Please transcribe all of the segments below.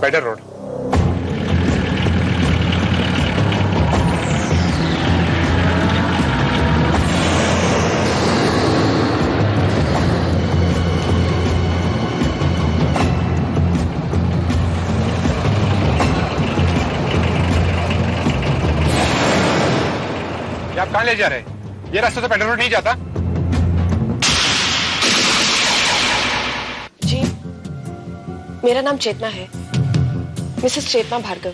Spider road. ये आप कहाँ ले जा रहे हैं? ये रास्ते तो स्पाइडर रोड नहीं जाता। जी, मेरा नाम चेतना है, मिसेस चेतना भार्गव।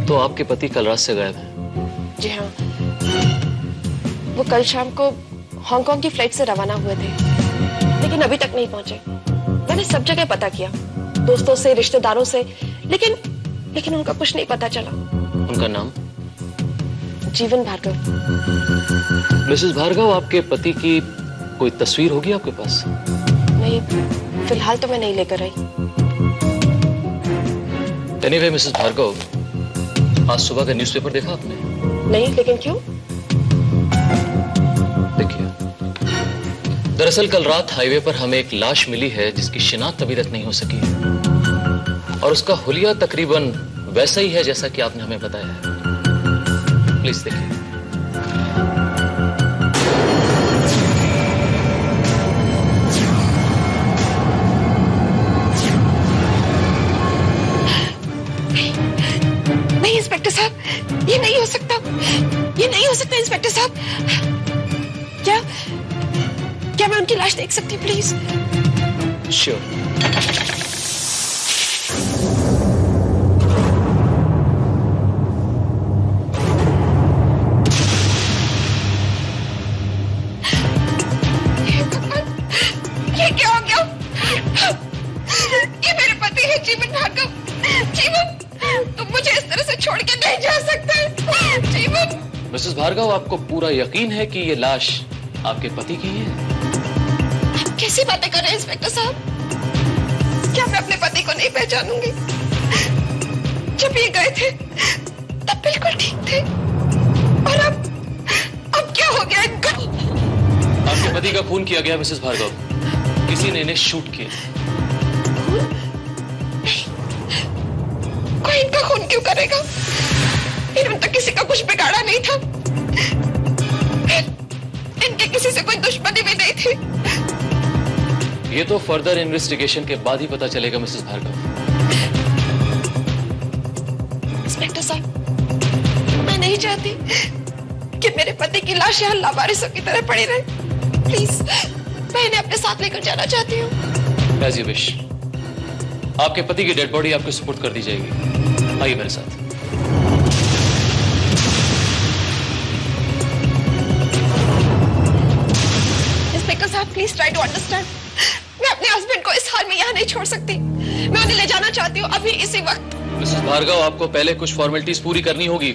तो आपके पति कल रात से गायब हैं? जी हाँ, वो कल शाम को हांगकांग की फ्लाइट से रवाना हुए थे, लेकिन अभी तक नहीं पहुंचे। मैंने सब जगह पता किया, दोस्तों से, रिश्तेदारों से, लेकिन उनका कुछ नहीं पता चला। उनका नाम? जीवन भार्गव। मिसेस भार्गव, आपके पति की कोई तस्वीर होगी आपके पास? नहीं, फिलहाल तो मैं नहीं लेकर आई। एनीवे मिसेस भार्गव, आज सुबह का न्यूज़पेपर देखा आपने? नहीं, लेकिन क्यों? देखिए, दरअसल कल रात हाईवे पर हमें एक लाश मिली है जिसकी शिनाख्त अभी तक नहीं हो सकी है, और उसका हुलिया तकरीबन वैसा ही है जैसा कि आपने हमें बताया है। प्लीज देखिए। नहीं इंस्पेक्टर साहब, ये नहीं हो सकता, ये नहीं हो सकता इंस्पेक्टर साहब। क्या मैं उनकी लाश देख सकती हूँ प्लीज? श्योर। ये क्या हो गया? ये मेरे पति है जीवन भार्गव। जीवन, तुम मुझे इस तरह से छोड़ के नहीं जा सकते। जीवन। मिसेस भार्गव, आपको पूरा यकीन है कि ये लाश आपके पति की है? आप कैसी बातें कर रहे हैं इंस्पेक्टर साहब? क्या मैं अपने पति को नहीं पहचानूंगी? जब ये गए थे तब बिल्कुल ठीक थे, और अब क्या हो गया इनका? आपके पति का खून किया गया मिसेस भार्गव, किसी ने इन्हें शूट किया। कोई इनका खून क्यों करेगा? इन्होंने तो किसी का कुछ बिगाड़ा नहीं था, इनके किसी से कोई दुश्मनी भी नहीं थी। ये तो फर्दर इन्वेस्टिगेशन के बाद ही पता चलेगा मिसेस भार्गव। इंस्पेक्टर साहब, मैं नहीं चाहती कि मेरे पति की लाश यहाँ लावारिसों की तरह पड़ी रहे। प्लीज, मैं इन्हें अपने साथ लेकर जाना चाहती हूँ। As you wish. आपके पति की डेड बॉडी आपको सपोर्ट कर दी जाएगी। आइए मेरे साथ। इंस्पेक्टर साहब, प्लीज ट्राई टू अंडरस्टैंड। मैं अपने हस्बैंड को इस हाल में यहाँ नहीं छोड़ सकती। मैं उन्हें ले जाना चाहती हूँ अभी, इसी वक्त। मिसेस भार्गव, आपको पहले कुछ फॉर्मेलिटीज पूरी करनी होगी।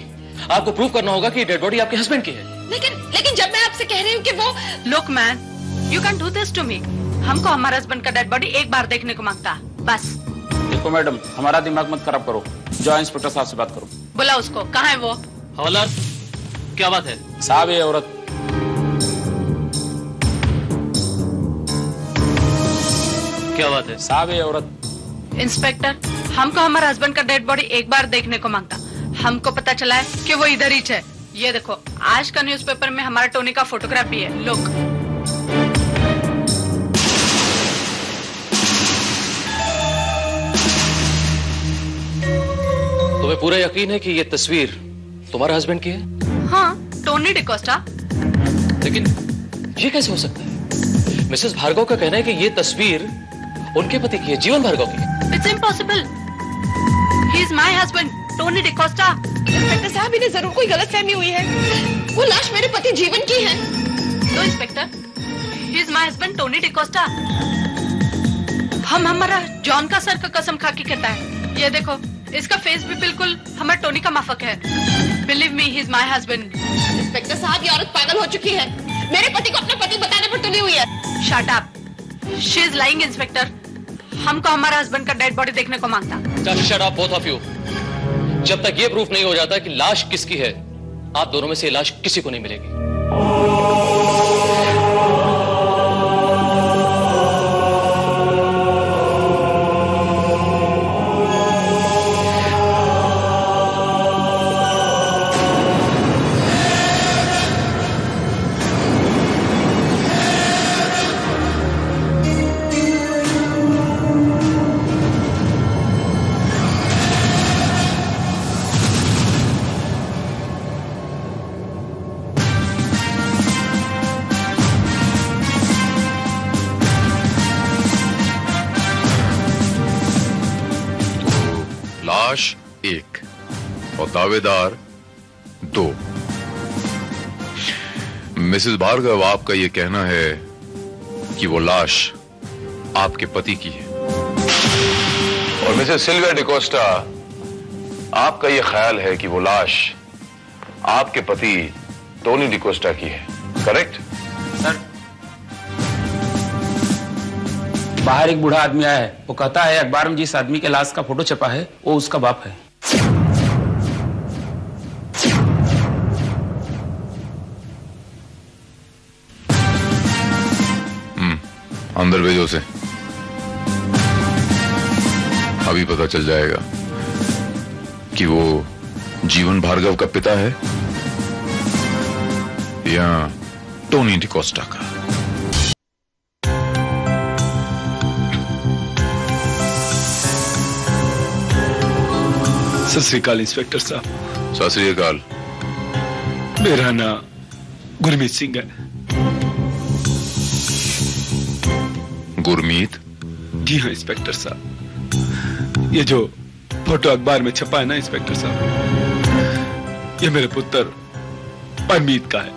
आपको प्रूव करना होगा कि डेड बॉडी आपके हस्बैंड की है। लेकिन जब मैं आपसे कह रही हूँ कि वो... look man, you can do this to me. हमको हमारे हस्बैंड का डेड बॉडी एक बार देखने को मांगता, बस। देखो मैडम, हमारा दिमाग मत खराब करो, जाओ इंस्पेक्टर साहब से बात करो। बुला उसको। कहाँ है वो? हवलदार, क्या बात है? साहब, ये औरत। क्या बात है? साहब, ये औरत। इंस्पेक्टर, हमको हमारे हस्बैंड का डेड बॉडी एक बार देखने को मांगता। हमको पता चला है कि वो इधर ही है। ये देखो, आज का न्यूज़पेपर में हमारा टोनी का फोटोग्राफ भी है। लुक। तुम्हें पूरा यकीन है कि ये तस्वीर तुम्हारे हस्बैंड की है? हाँ, टोनी डिकोस्टा। लेकिन ये कैसे हो सकता है? मिसेस भार्गव का कहना है कि ये तस्वीर उनके पति की है, जीवन भार्गव की। It's impossible. He is my husband, Tony D'Costa. Inspector साहब, इन्हें जरूर कोई गलतफहमी हुई है। वो लाश मेरे पति जीवन की है। No inspector, he is my husband Tony D'Costa. हम हमारा जॉन का सर का कसम खा के कहता है। ये देखो, इसका फेस भी बिल्कुल हमारे टोनी का माफक है। Believe me, he is my husband. Inspector साहब, ये औरत पागल हो चुकी है। मेरे पति को अपना पति बताने पर तुली हुई है। Shut up. She is lying inspector. हमको हमारा हस्बैंड का डेड बॉडी देखने को मांगता। Shut up both of you. जब तक ये प्रूफ नहीं हो जाता कि लाश किसकी है, आप दोनों में से ये लाश किसी को नहीं मिलेगी। लाश 1 और दावेदार 2। मिसेस भार्गव, आपका यह कहना है कि वो लाश आपके पति की है, और मिसेस सिल्विया डिकोस्टा, आपका यह ख्याल है कि वो लाश आपके पति टोनी डिकोस्टा की है, करेक्ट? सर, बाहर एक बूढ़ा आदमी आया है, वो कहता है अखबार में जिस आदमी के लाश का फोटो छपा है वो उसका बाप है। अंदर भेजो उसे, अभी पता चल जाएगा कि वो जीवन भार्गव का पिता है या टोनी डिकोस्टा का। सत श्री अकाल इंस्पेक्टर साहब। सत श्री अकाल। मेरा नाम गुरमीत सिंह है। गुरमीत? जी हाँ इंस्पेक्टर साहब, ये जो फोटो अखबार में छपा है ना इंस्पेक्टर साहब, ये मेरे पुत्र परमीत का है।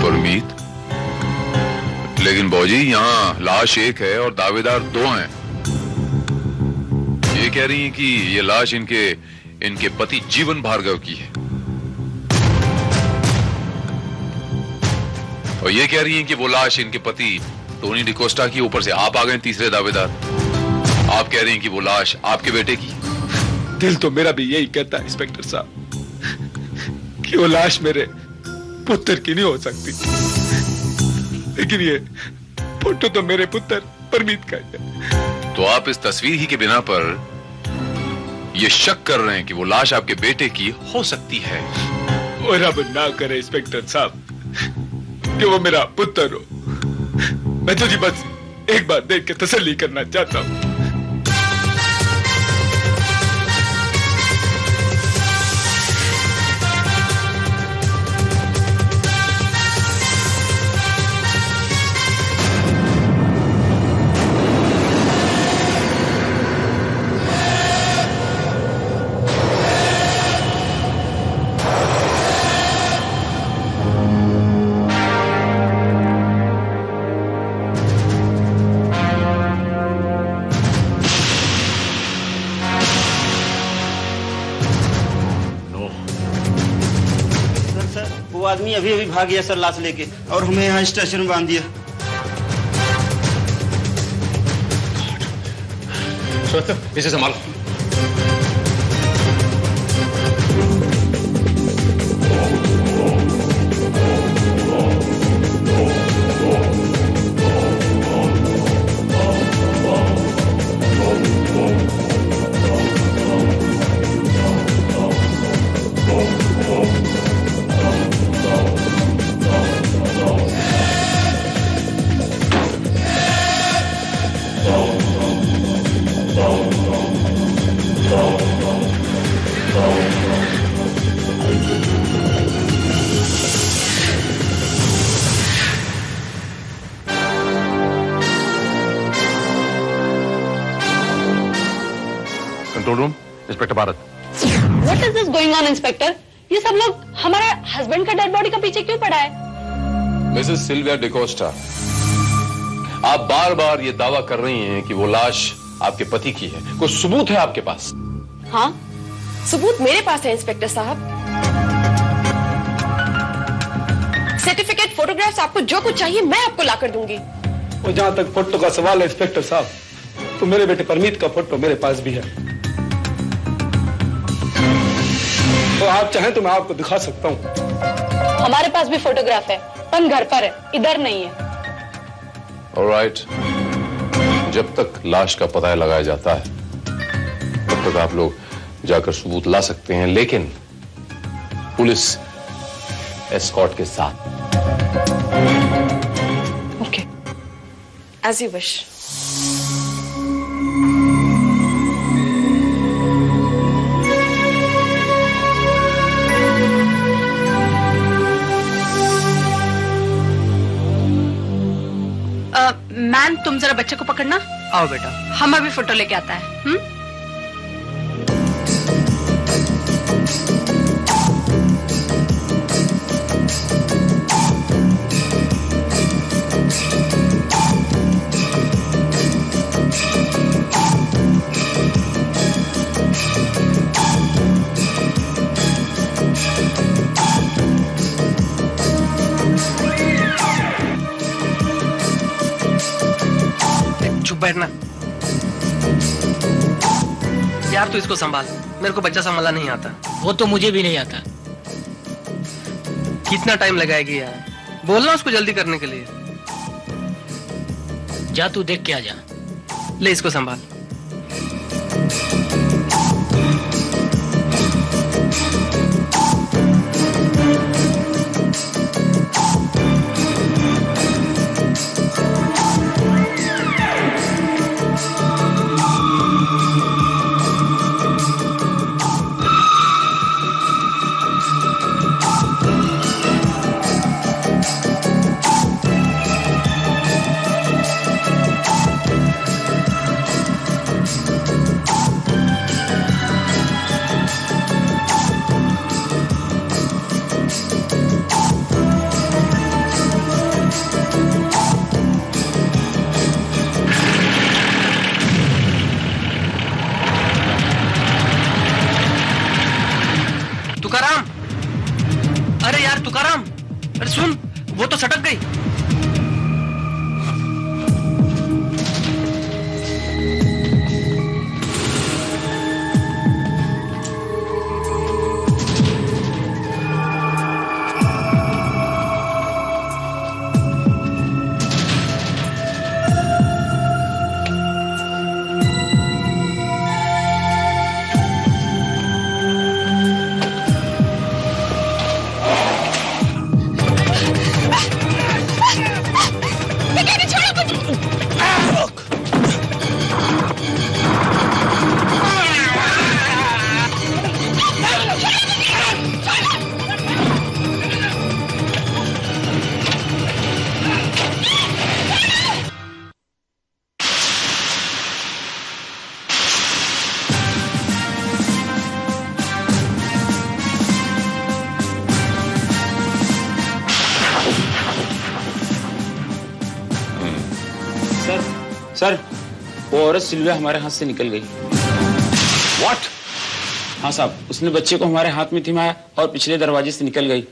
परमीत? लेकिन बौजी, यहाँ लाश 1 है और दावेदार 2 हैं। ये कह रही हैं कि ये लाश इनके पति जीवन भार्गव की है, और ये कह रही हैं कि वो लाश इनके पति टोनी डिकोस्टा की। ऊपर से आप आ गए तीसरे दावेदार। आप कह रही हैं कि वो लाश आपके बेटे की। दिल तो मेरा भी यही कहता है इंस्पेक्टर साहब कि वो लाश मेरे पुत्र की नहीं हो सकती, लेकिन ये फोटो तो मेरे पुत्र परमीत का है। तो आप इस तस्वीर ही के बिना पर ये शक कर रहे हैं कि वो लाश आपके बेटे की हो सकती है? और अब ना करे इंस्पेक्टर साहब कि वो मेरा पुत्र हो। मैं तो जी बस एक बार देख के तसल्ली करना चाहता हूं। आदमी अभी अभी भाग गया सर लाश लेके, और हमें यहाँ स्टेशन में बांध दिया। इसे संभालो। Control room, inspector Bharat. What is this going on, inspector? ये सब लोग हमारे हस्बैंड का डेड बॉडी का पीछे क्यों पड़ा है? मिसेस सिल्विया डिकोस्टा, आप बार बार ये दावा कर रही हैं कि वो लाश आपके पति की है। कोई सबूत है आपके पास? हाँ, सबूत मेरे पास है इंस्पेक्टर साहब। सर्टिफिकेट, फोटोग्राफ्स, आपको जो कुछ चाहिए मैं आपको लाकर दूंगी। और जहां तक फोटो का सवाल है इंस्पेक्टर साहब, तो मेरे बेटे परमीत का फोटो मेरे पास भी है। तो आप चाहें तो मैं आपको दिखा सकता हूँ। हमारे पास भी फोटोग्राफ है, पर घर पर है, इधर नहीं है। ऑलराइट, जब तक लाश का पता लगाया जाता है तब तक आप लोग जाकर सबूत ला सकते हैं, लेकिन पुलिस एस्कॉर्ट के साथ। Okay, as you wish. Ma'am, तुम जरा बच्चे को पकड़ना। आओ बेटा, हम अभी फोटो लेके आता है। बैठना। यार तू इसको संभाल, मेरे को बच्चा संभालना नहीं आता। वो तो मुझे भी नहीं आता। कितना टाइम लगाएगी यार, बोलना उसको जल्दी करने के लिए। जा तू देख के आ जा। ले इसको संभाल। अरे यार तुकाराम, अरे सुन, वो तो सटक गई। सर, वो औरत सिल्विया हमारे हाथ से निकल गई। What? हाँ साहब, उसने बच्चे को हमारे हाथ में थिमाया और पिछले दरवाजे से निकल गई।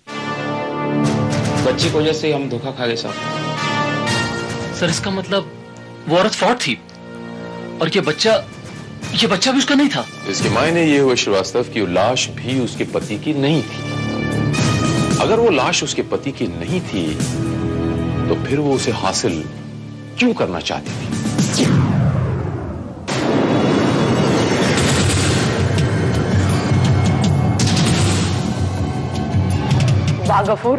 बच्चे की वजह से हम धोखा खा गए साहब। सर इसका मतलब वो औरत फ्रॉड थी और ये बच्चा भी उसका नहीं था। इसके मायने ये हुए श्रीवास्तव कि वो लाश भी उसके पति की नहीं थी। अगर वो लाश उसके पति की नहीं थी तो फिर वो उसे हासिल क्यों करना चाहती थी? वाह गफूर,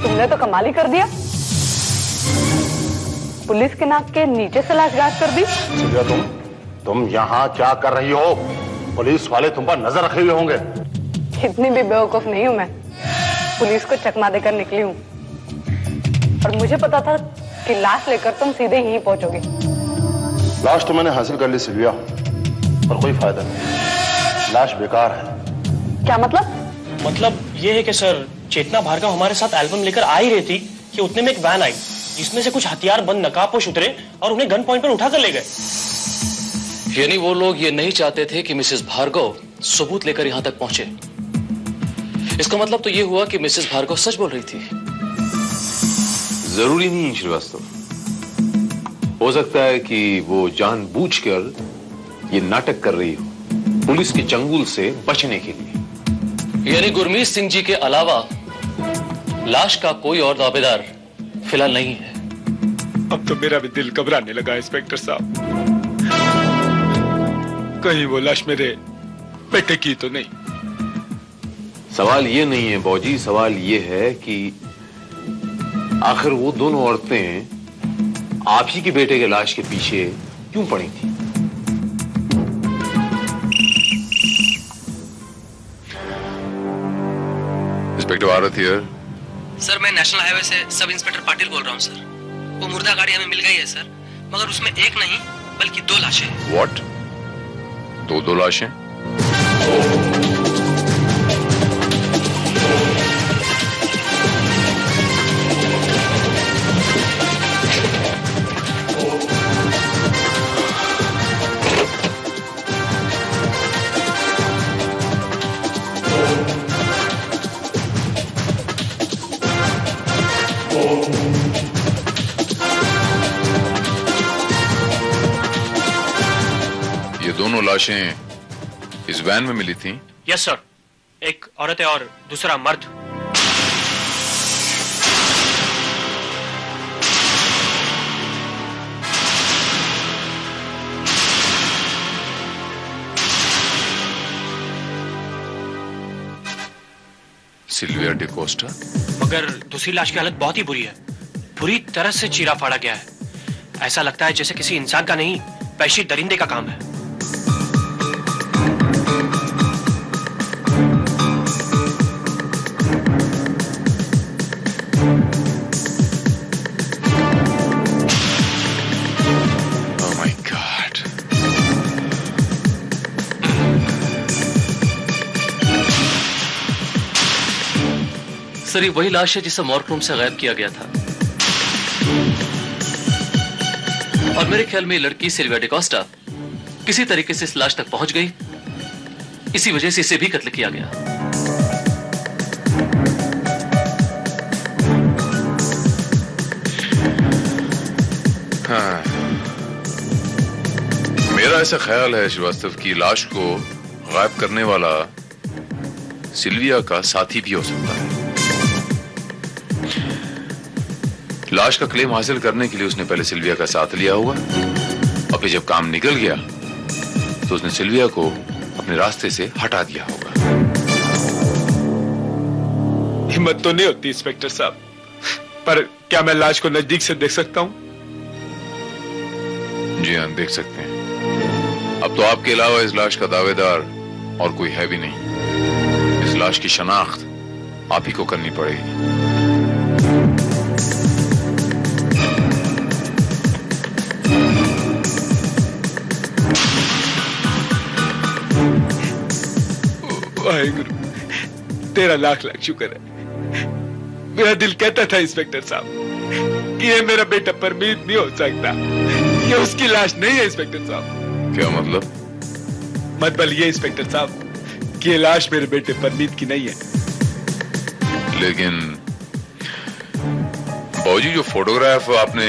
तुमने तो कमाल ही कर दिया। पुलिस के नाक के नीचे से लाश गायब कर दी। सिल्विया, तुम यहाँ क्या कर रही हो? पुलिस वाले तुम पर नजर रखे हुए होंगे। इतनी भी बेवकूफ नहीं हूं मैं। पुलिस को चकमा देकर निकली हूँ और मुझे पता था कि लाश लेकर तुम सीधे यहीं पहुंचोगे। लाश तो मैंने हासिल कर ली सिल्विया, पर कोई फायदा नहीं। लाश बेकार है। क्या मतलब? मतलब ये है कि सर, चेतना भार्गव हमारे साथ एल्बम लेकर आ ही रही थी कि उतने में एक वैन आई जिसमें से कुछ हथियार बंद नकाबपोश उतरे और उन्हें गन पॉइंट पर उठाकर ले गए। यानी वो लोग ये नहीं चाहते थे कि मिसेस भार्गव सबूत लेकर यहां तक पहुंचे। इसका मतलब तो ये हुआ कि मिसेस भार्गव सच बोल रही थी। जरूरी नहीं श्रीवास्तव, हो सकता है कि वो जानबूझकर ये नाटक कर रही हो पुलिस के चंगुल से बचने के लिए। यानी गुरमीत सिंह जी के अलावा लाश का कोई और दावेदार फिलहाल नहीं है। अब तो मेरा भी दिल घबराने लगा इंस्पेक्टर साहब। कहीं वो लाश मेरे बेटे की तो नहीं? सवाल ये नहीं है बौजी, सवाल ये है कि आखिर वो दोनों औरतें आप ही के बेटे के लाश के पीछे क्यों पड़ी थी? Inspector Bharat here. सर मैं नेशनल हाईवे से सब इंस्पेक्टर पाटिल बोल रहा हूँ सर। वो मुर्दा गाड़ी हमें मिल गई है सर, मगर उसमें एक नहीं बल्कि 2 लाशें हैं। व्हाट? दो लाशें? ये दोनों लाशें इस वैन में मिली थी? यस सर, एक औरत है और दूसरा मर्द। सिल्विया डिकोस्टा? मगर दूसरी लाश की हालत बहुत ही बुरी है, पूरी तरह से चीरा फाड़ा गया है। ऐसा लगता है जैसे किसी इंसान का नहीं, वहशी दरिंदे का काम है। Oh my God. सर, ये वही लाश है जिसे मॉर्ग रूम से गायब किया गया था। और मेरे ख्याल में ये लड़की सिल्विया डिकोस्टा किसी तरीके से इस लाश तक पहुंच गई, इसी वजह से इसे भी कत्ल किया गया। हाँ। मेरा ऐसा ख्याल है श्रीवास्तव की लाश को गायब करने वाला सिल्विया का साथी भी हो सकता है। लाश का क्लेम हासिल करने के लिए उसने पहले सिल्विया का साथ लिया होगा, और फिर जब काम निकल गया तो उसने सिल्विया को अपने रास्ते से हटा दिया होगा। हिम्मत तो नहीं होती इंस्पेक्टर साहब, पर क्या मैं लाश को नजदीक से देख सकता हूं? जी हाँ, देख सकते हैं। अब तो आपके अलावा इस लाश का दावेदार और कोई है भी नहीं। इस लाश की शनाख्त आप ही को करनी पड़ेगी। वाहेगुरु, तेरा लाख लाख शुक्र है। मेरा दिल कहता था इंस्पेक्टर साहब कि ये मेरा बेटा परमीत नहीं हो सकता, ये उसकी लाश नहीं है इंस्पेक्टर साहब। क्या मतलब? मतलब ये इंस्पेक्टर साहब कि ये लाश मेरे बेटे परमीत की नहीं है। लेकिन बाबूजी, जो फोटोग्राफ आपने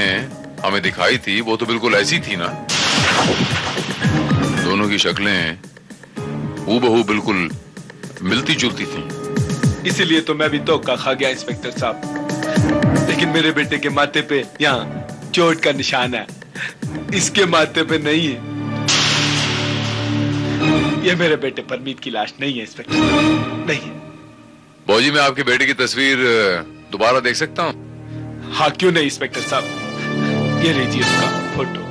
हमें दिखाई थी वो तो बिल्कुल ऐसी थी ना? दोनों की शक्लें हूबहू बिल्कुल मिलती जुलती थी। इसीलिए तो मैं भी धोखा खा गया इंस्पेक्टर साहब। लेकिन मेरे बेटे के माथे पे यहाँ चोट का निशान है, इसके माथे पे नहीं है। ये मेरे बेटे परमीत की लाश नहीं है इंस्पेक्टर साहब, नहीं है। बाबूजी, मैं आपके बेटे की तस्वीर दोबारा देख सकता हूँ? हाँ, क्यों नहीं इंस्पेक्टर साहब, ये लीजिए उसका फोटो।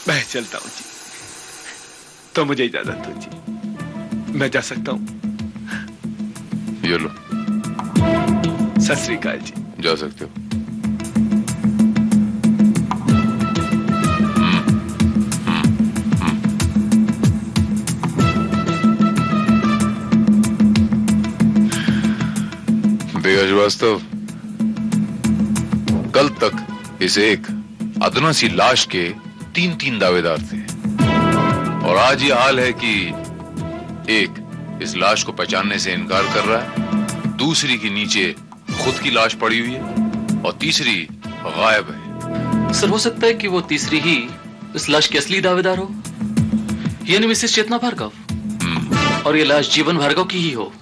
मैं चलता हूं जी, तो मुझे इजाजत दो जी, मैं जा सकता हूं? ये लो। सत श्री अकाल जी। जा सकते हो। बेगा श्रीवास्तव, कल तक इस एक अदना सी लाश के 3 दावेदार थे, और आज ये हाल है कि एक इस लाश को पहचानने से इनकार कर रहा है, दूसरी के नीचे खुद की लाश पड़ी हुई है, और तीसरी गायब है। सर, हो सकता है कि वो तीसरी ही इस लाश की असली दावेदार हो, यानी मिसेस चेतना भार्गव, और ये लाश जीवन भार्गव की ही हो।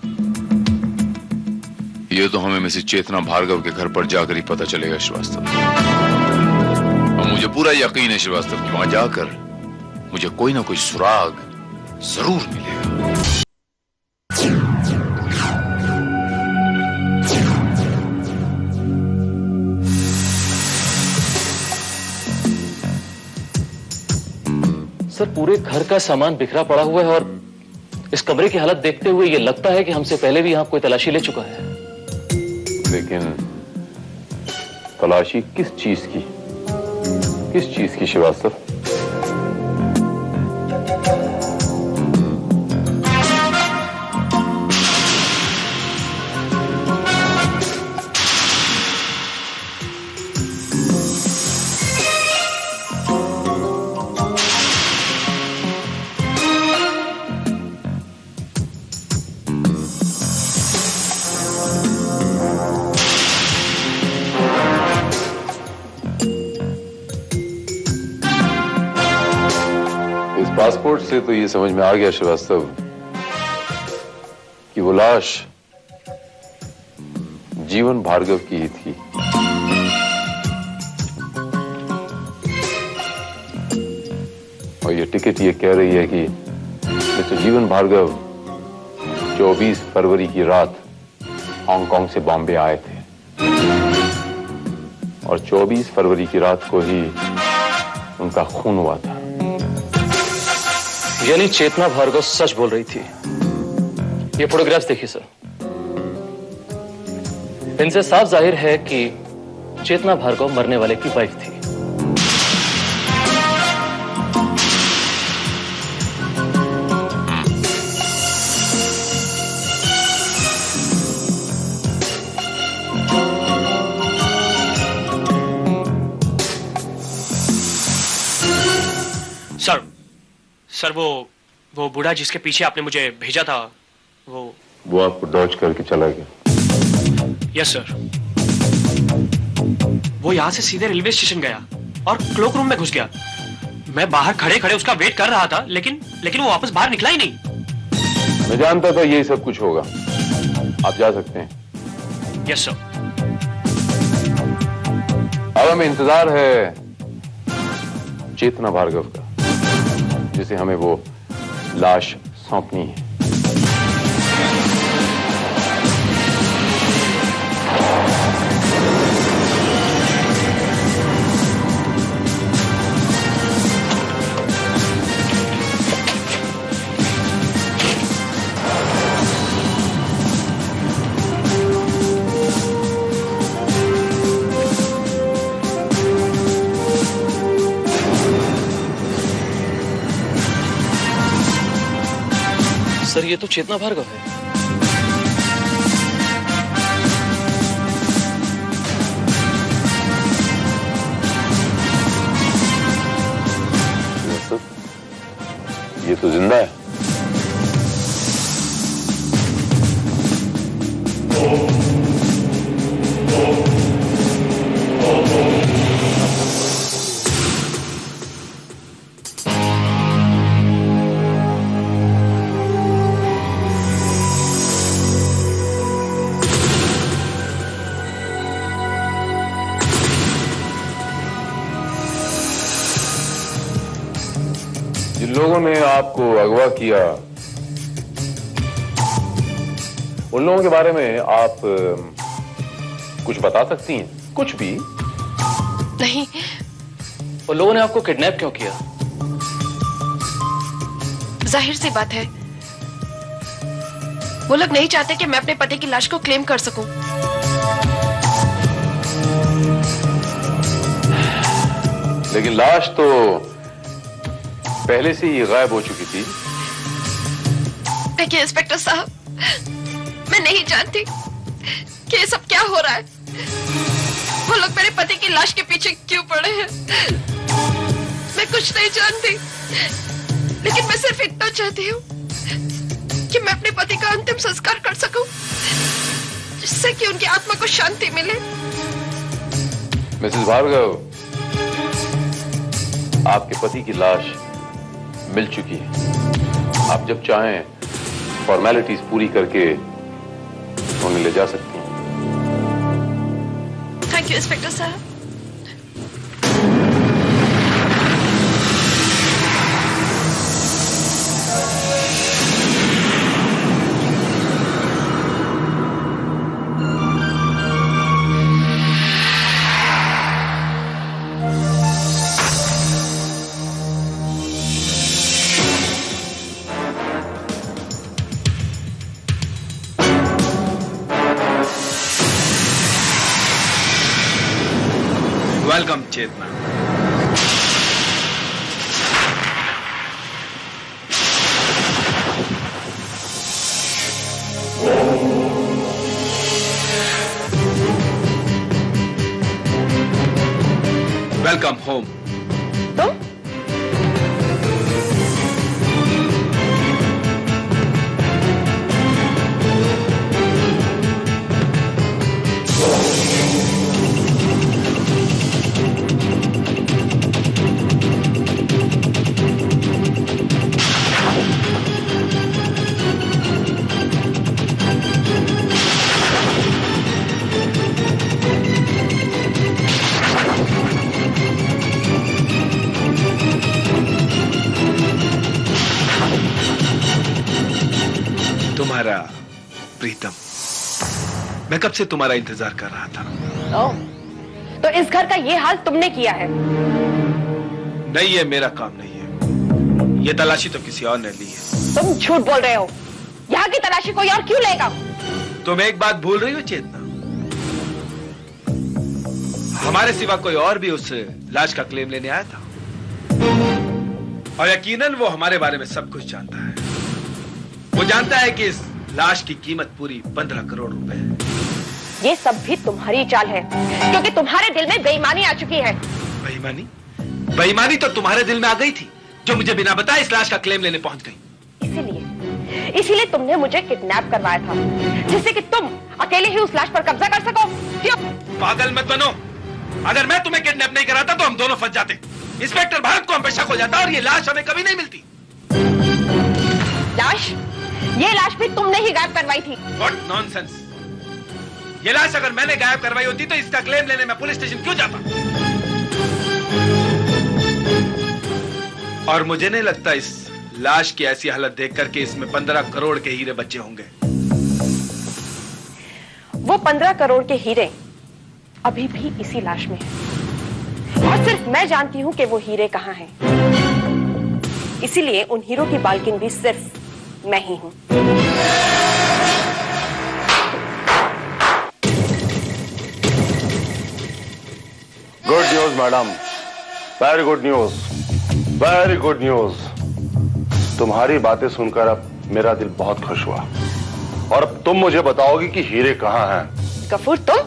ये तो हमें मिसेस चेतना भार्गव के घर पर जाकर ही पता चलेगा श्रीवास्तव। और मुझे पूरा यकीन है श्रीवास्तव कि वहां जाकर मुझे कोई ना कोई सुराग जरूर मिलेगा। सर, पूरे घर का सामान बिखरा पड़ा हुआ है, और इस कमरे की हालत देखते हुए ये लगता है कि हमसे पहले भी यहां कोई तलाशी ले चुका है। लेकिन तलाशी किस चीज की? किस चीज की श्रीवास्तव? पासपोर्ट से तो ये समझ में आ गया श्रीवास्तव कि वो लाश जीवन भार्गव की ही थी। और ये टिकट ये कह रही है कि मिस्टर जीवन भार्गव 24 फरवरी की रात हांगकांग से बॉम्बे आए थे और 24 फरवरी की रात को ही उनका खून हुआ था। यानी चेतना भार्गव सच बोल रही थी। ये फोटोग्राफ्स देखिए सर, इनसे साफ जाहिर है कि चेतना भार्गव मरने वाले की वाइफ थी। सर वो बूढ़ा जिसके पीछे आपने मुझे भेजा था वो आपको डॉज करके चला गया। Yes sir. वो यहां से सीधे रेलवे स्टेशन गया और क्लोक रूम में घुस गया। मैं बाहर खड़े खड़े उसका वेट कर रहा था, लेकिन वो वापस बाहर निकला ही नहीं। मैं जानता था यही सब कुछ होगा। आप जा सकते हैं। Yes sir. अब हमें इंतजार है चेतना भार्गव का, जिसे हमें वो लाश सौंपनी है। सर ये तो चेतना भार्गव है। ये तो जिंदा है। जिन लोगों ने आपको अगवा किया उन लोगों के बारे में आप कुछ बता सकती हैं? कुछ भी? नहीं। उन लोगों ने आपको किडनैप क्यों किया? जाहिर सी बात है, वो लोग नहीं चाहते कि मैं अपने पति की लाश को क्लेम कर सकूं। लेकिन लाश तो पहले से ही गायब हो चुकी थी। देखिए इंस्पेक्टर साहब, मैं नहीं जानती कि ये सब क्या हो रहा है। वो लोग मेरे पति की लाश के पीछे क्यों पड़े हैं, मैं कुछ नहीं जानती। लेकिन मैं सिर्फ इतना चाहती हूँ कि मैं अपने पति का अंतिम संस्कार कर सकूं, जिससे कि उनकी आत्मा को शांति मिले। मिसेस भार्गव, आपके पति की लाश मिल चुकी है। आप जब चाहें फॉर्मेलिटीज पूरी करके उन्हें ले जा सकती हैं। थैंक यू इंस्पेक्टर साहब। वेलकम चेतना। Welcome home. तुम? तुम्हारा प्रीतम। मैं कब से तुम्हारा इंतजार कर रहा था। तो इस घर का ये हाल तुमने किया है? नहीं, ये मेरा काम नहीं है। ये तलाशी तो किसी और ने ली है। तुम झूठ बोल रहे हो। यहाँ की तलाशी कोई और क्यों लेगा? तुम एक बात भूल रही हो चेतना, हमारे सिवा कोई और भी उस लाश का क्लेम लेने आया था, और यकीनन वो हमारे बारे में सब कुछ जानता है। वो जानता है कि इस लाश की कीमत पूरी 15 करोड़ रुपए है। ये सब भी तुम्हारी चाल है, क्योंकि तुम्हारे दिल में बेईमानी आ चुकी है। बेईमानी? बेईमानी तो तुम्हारे दिल में आ गई थी, जो मुझे बिना बताए इस लाश का क्लेम लेने पहुंच गई। इसीलिए तुमने मुझे किडनैप करवाया था, जिससे कि तुम अकेले ही उस लाश पर कब्जा कर सको। क्यों? पागल मत बनो। अगर मैं तुम्हें किडनैप नहीं कराता तो हम दोनों फंस जाते। इंस्पेक्टर भारत को हम पे शक हो जाता और ये लाश हमें कभी नहीं मिलती। लाश? ये लाश भी तुमने ही गायब करवाई थी। What nonsense! ये लाश अगर मैंने गायब करवाई होती तो इसका क्लेम लेने मैं पुलिस स्टेशन क्यों जाता? और मुझे नहीं लगता इस लाश की ऐसी हालत देख करके इसमें 15 करोड़ के हीरे बचे होंगे। वो 15 करोड़ के हीरे अभी भी इसी लाश में है, और सिर्फ मैं जानती हूं कि वो हीरे कहां हैं। इसीलिए उन हीरो की मालकिन भी सिर्फ मैं ही हूं। Good news madam, very good news, very good news. तुम्हारी बातें सुनकर अब मेरा दिल बहुत खुश हुआ, और अब तुम मुझे बताओगी कि हीरे कहां हैं। गफूर, तुम?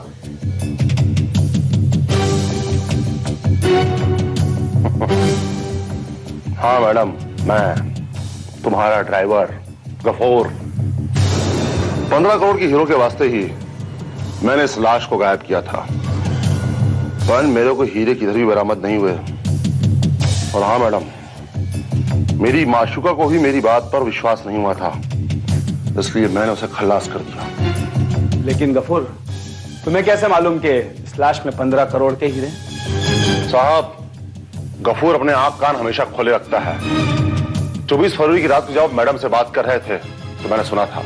हाँ मैडम, मैं तुम्हारा ड्राइवर गफूर। 15 करोड़ की हीरो के वास्ते ही मैंने इस लाश को गायब किया था, पर मेरे को हीरे किधर भी बरामद नहीं हुए। और हाँ मैडम, मेरी माशूका को भी मेरी बात पर विश्वास नहीं हुआ था, इसलिए मैंने उसे खल्लास कर दिया। लेकिन गफूर, तुम्हें कैसे मालूम कि इस लाश में 15 करोड़ के हीरे? साहब, गफूर अपने आंख कान हमेशा खोले रखता है। 24 फरवरी की रात को जब मैडम से बात कर रहे थे तो मैंने सुना था।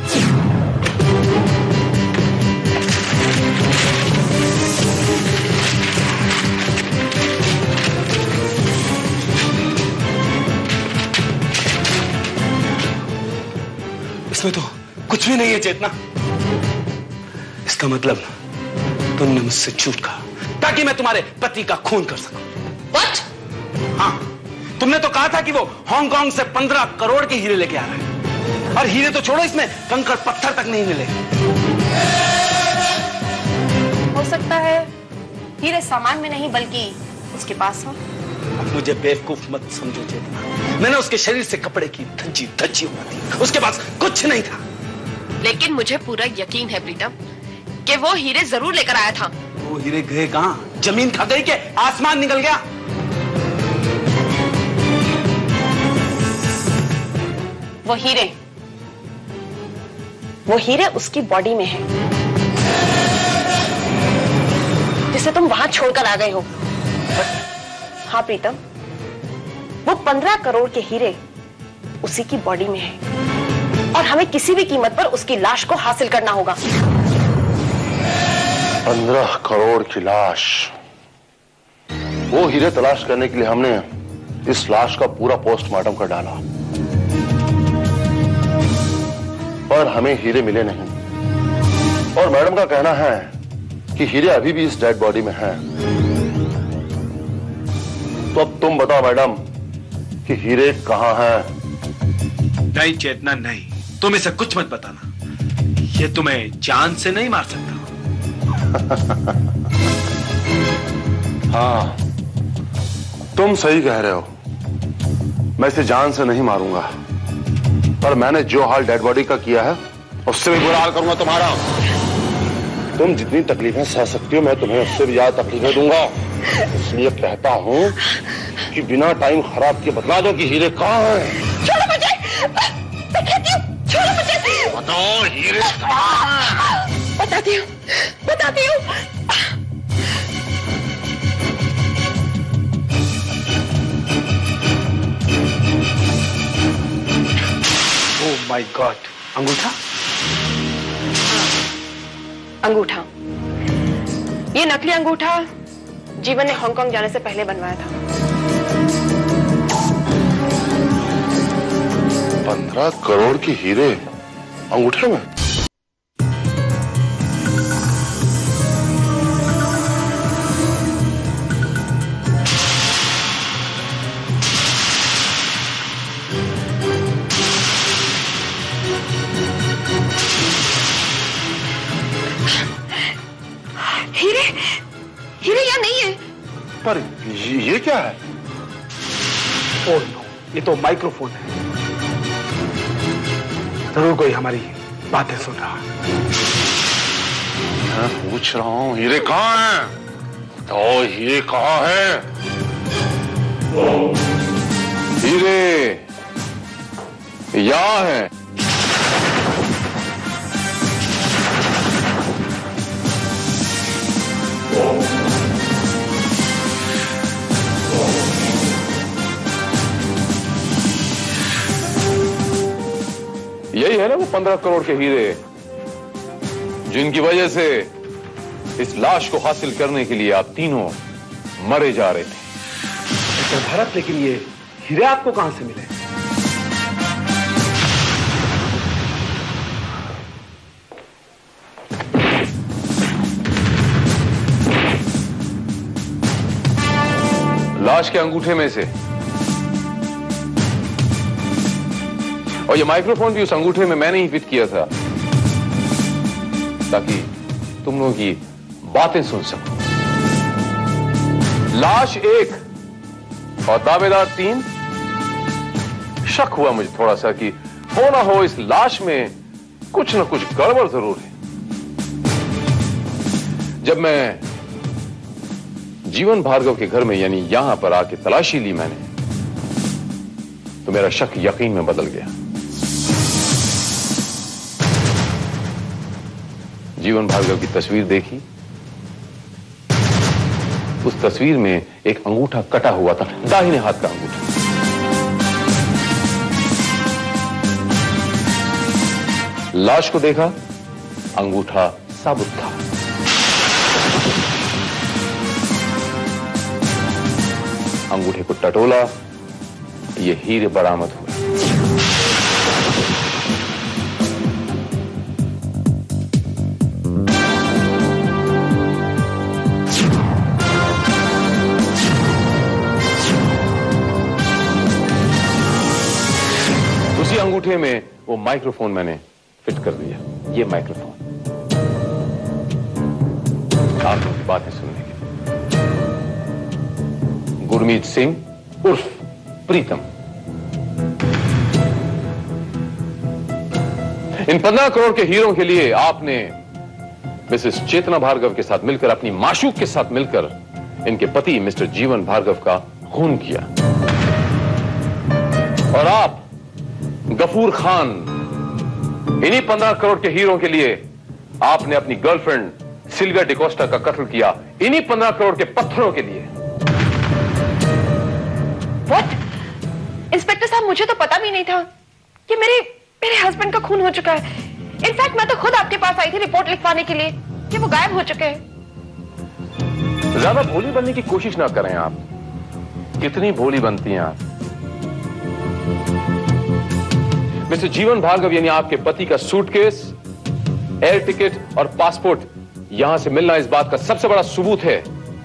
इसमें तो कुछ भी नहीं है चेतना। इसका मतलब तुमने मुझसे झूठ कहा ताकि मैं तुम्हारे पति का खून कर सकूं। What? हाँ, तुमने तो कहा था कि वो हांगकांग से 15 करोड़ के हीरे लेके आ रहे हैं, और हीरे तो छोड़ो, इसमें कंकड़ पत्थर तक नहीं मिले। हो सकता है हीरे सामान में नहीं बल्कि उसके पास हो। अब मुझे बेवकूफ मत समझो चेतना। मैंने उसके शरीर से कपड़े की धज्जी धज्जी उड़ा दी, उसके पास कुछ नहीं था। लेकिन मुझे पूरा यकीन है प्रीतम कि वो हीरे जरूर लेकर आया था। वो हीरे गए कहां? जमीन खा गई के आसमान निकल गया? वो हीरे उसकी बॉडी में है, जिसे तुम वहां छोड़कर आ गए हो। हाँ प्रीतम, वो 15 करोड़ के हीरे उसी की बॉडी में है, और हमें किसी भी कीमत पर उसकी लाश को हासिल करना होगा। 15 करोड़ की लाश। वो हीरे तलाश करने के लिए हमने इस लाश का पूरा पोस्टमार्टम कर डाला, पर हमें हीरे मिले नहीं। और मैडम का कहना है कि हीरे अभी भी इस डेड बॉडी में हैं। तो अब तुम बताओ मैडम कि हीरे कहां हैं? नहीं चेतना, नहीं, तुम इसे कुछ मत बताना। ये तुम्हें जान से नहीं मार सकता। हाँ, तुम सही कह रहे हो, मैं इसे जान से नहीं मारूंगा, पर मैंने जो हाल डेड बॉडी का किया है उससे भी बुरा हाल करूंगा तुम्हारा। तुम जितनी तकलीफें सह सकती हो मैं तुम्हें उससे भी ज्यादा तकलीफें दूंगा। इसलिए कहता हूं कि बिना टाइम खराब किए बतला दो कि हीरे कहां हैं। छोड़ो मुझे, मैं कहती हूं, छोड़ो मुझे। बताओ हीरे कहां हैं? बताती हूँ, बताती हूँ। ओह माय गॉड, अंगूठा? अंगूठा। ये नकली अंगूठा जीवन ने हांगकांग जाने से पहले बनवाया था। 15 करोड़ के हीरे अंगूठे में? हीरे या नहीं है? पर ये क्या है? ओह नो, ये तो माइक्रोफोन है। जरूर कोई हमारी बातें सुन रहा है। मैं पूछ रहा हूं हीरे कहां हैं? तो हीरे कहां हैं? हीरे यहां हैं। यही है ना वो 15 करोड़ के हीरे जिनकी वजह से इस लाश को हासिल करने के लिए आप तीनों मरे जा रहे थे। भरत, लेकिन ये हीरे आपको कहां से मिले? लाश के अंगूठे में से। और ये माइक्रोफोन भी उस अंगूठे में मैंने ही फिट किया था ताकि तुम लोगों की बातें सुन सको। लाश 1 और दावेदार 3। शक हुआ मुझे थोड़ा सा कि हो ना हो इस लाश में कुछ ना कुछ गड़बड़ जरूर है। जब मैं जीवन भार्गव के घर में यानी यहां पर आके तलाशी ली मैंने, तो मेरा शक यकीन में बदल गया। जीवन भार्गव की तस्वीर देखी, उस तस्वीर में एक अंगूठा कटा हुआ था, दाहिने हाथ का अंगूठा। लाश को देखा, अंगूठा साबुत था। अंगूठे को टटोला, ये हीरे बरामद हुए। उसी अंगूठे में वो माइक्रोफोन मैंने फिट कर दिया। ये माइक्रोफोन आप लोगों की बातें सुनने के लिए। गुरमीत सिंह उर्फ प्रीतम, इन 15 करोड़ के हीरों के लिए आपने मिसेस चेतना भार्गव के साथ मिलकर, अपनी माशूक के साथ मिलकर इनके पति मिस्टर जीवन भार्गव का खून किया। और आप गफूर खान, इन्हीं 15 करोड़ के हीरों के लिए आपने अपनी गर्लफ्रेंड सिल्विया डिकोस्टा का कत्ल किया, इन्हीं 15 करोड़ के पत्थरों के लिए। What? इंस्पेक्टर साहब, मुझे तो पता भी नहीं था कि मेरे हस्बैंड का खून हो चुका है। इनफैक्ट मैं तो खुद आपके पास आई थी रिपोर्ट लिखवाने के लिए कि वो गायब हो चुके हैं। ज्यादा भोली बनने की कोशिश ना करें आप। कितनी भोली बनती हैं आप। मिस्टर जीवन भार्गव यानी आपके पति का सूटकेस, एयर टिकट और पासपोर्ट यहां से मिलना इस बात का सबसे बड़ा सबूत है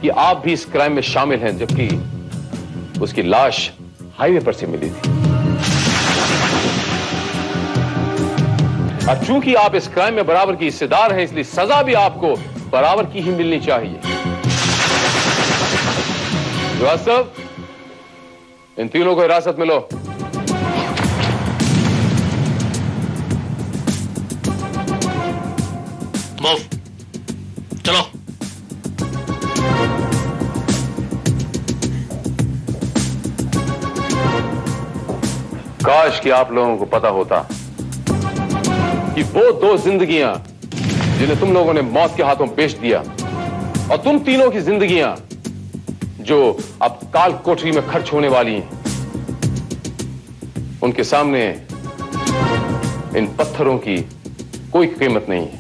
कि आप भी इस क्राइम में शामिल हैं, जबकि उसकी लाश हाईवे पर से मिली थी। और चूंकि आप इस क्राइम में बराबर की हिस्सेदार हैं, इसलिए सजा भी आपको बराबर की ही मिलनी चाहिए। श्रीवास्तव, इन तीनों को हिरासत में लो। मूव, चलो। काश कि आप लोगों को पता होता कि वो 2 जिंदगियां जिन्हें तुम लोगों ने मौत के हाथों बेच दिया, और तुम तीनों की जिंदगियां जो अब काल कोठरी में खर्च होने वाली हैं, उनके सामने इन पत्थरों की कोई कीमत नहीं है।